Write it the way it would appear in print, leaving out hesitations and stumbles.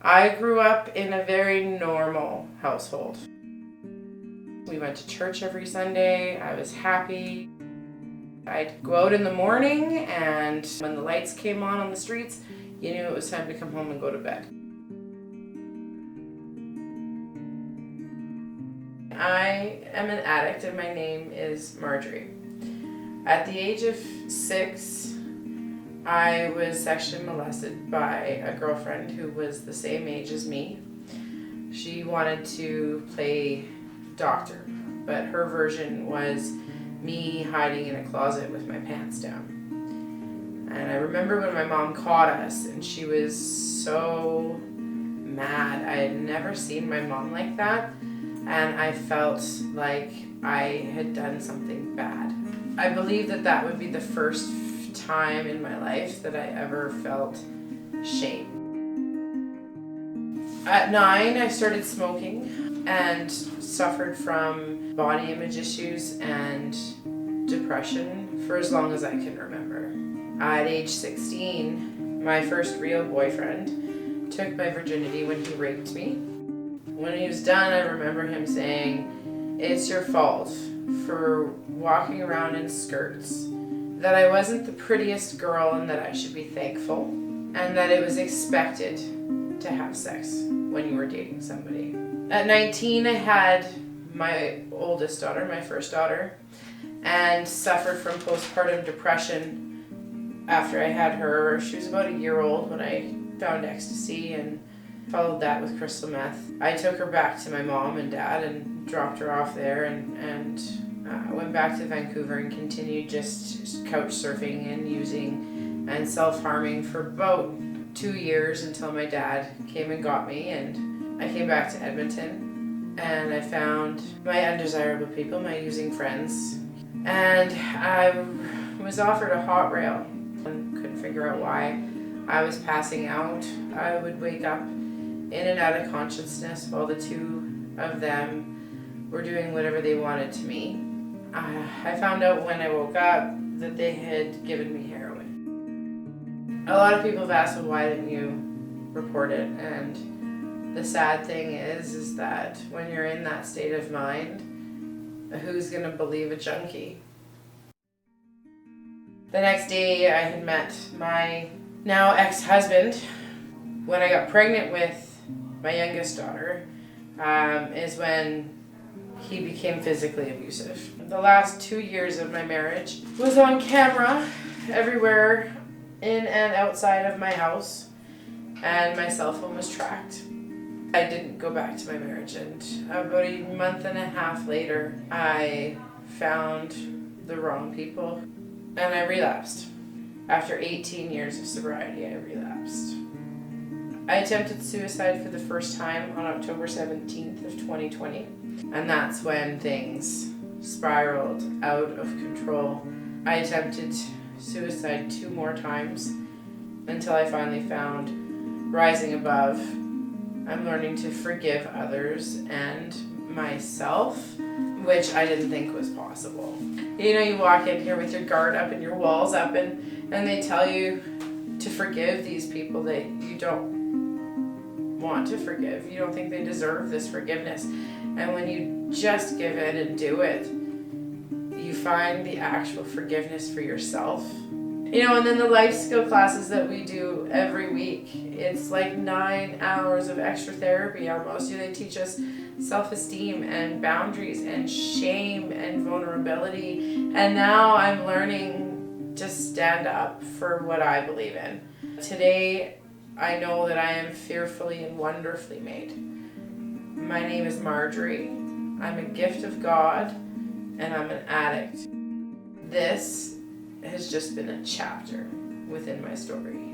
I grew up in a very normal household. We went to church every Sunday. I was happy. I'd go out in the morning, and when the lights came on the streets, you knew it was time to come home and go to bed. I am an addict, and my name is Margery. At the age of 6, I was sexually molested by a girlfriend who was the same age as me. She wanted to play doctor, but her version was me hiding in a closet with my pants down. And I remember when my mom caught us, and she was so mad. I had never seen my mom like that, and I felt like I had done something bad. I believe that would be the first time in my life that I ever felt shame. At 9, I started smoking and suffered from body image issues and depression for as long as I can remember. At age 16, my first real boyfriend took my virginity when he raped me. When he was done, I remember him saying, "It's your fault for walking around in skirts, that I wasn't the prettiest girl and that I should be thankful, and that it was expected to have sex when you were dating somebody." At 19, I had my oldest daughter, my first daughter, and suffered from postpartum depression after I had her. She was about a year old when I found ecstasy and followed that with crystal meth. I took her back to my mom and dad and dropped her off there and went back to Vancouver and continued just couch surfing and using and self-harming for about 2 years until my dad came and got me, and I came back to Edmonton and I found my undesirable people, my using friends, and I was offered a hot rail and couldn't figure out why. I was passing out. I would wake up in and out of consciousness while the two of them were doing whatever they wanted to me. I found out when I woke up that they had given me heroin. A lot of people have asked, well, why didn't you report it? And the sad thing is that when you're in that state of mind, who's going to believe a junkie? The next day I had met my now ex-husband. When I got pregnant with my youngest daughter, is when he became physically abusive. The last 2 years of my marriage was on camera everywhere in and outside of my house, and my cell phone was tracked. I didn't go back to my marriage, and about a month and a half later, I found the wrong people, and I relapsed. After 18 years of sobriety, I relapsed. I attempted suicide for the first time on October 17th of 2020, and that's when things spiraled out of control. I attempted suicide 2 more times until I finally found rising above. I'm learning to forgive others and myself, which I didn't think was possible. You know, you walk in here with your guard up and your walls up, and they tell you to forgive these people that you don't want to forgive. You don't think they deserve this forgiveness. And when you just give in and do it, you find the actual forgiveness for yourself. You know, and then the life skill classes that we do every week, it's like 9 hours of extra therapy almost. They teach us self-esteem and boundaries and shame and vulnerability. And now I'm learning to stand up for what I believe in. Today, I know that I am fearfully and wonderfully made. My name is Margery. I'm a gift of God, and I'm an addict. This has just been a chapter within my story.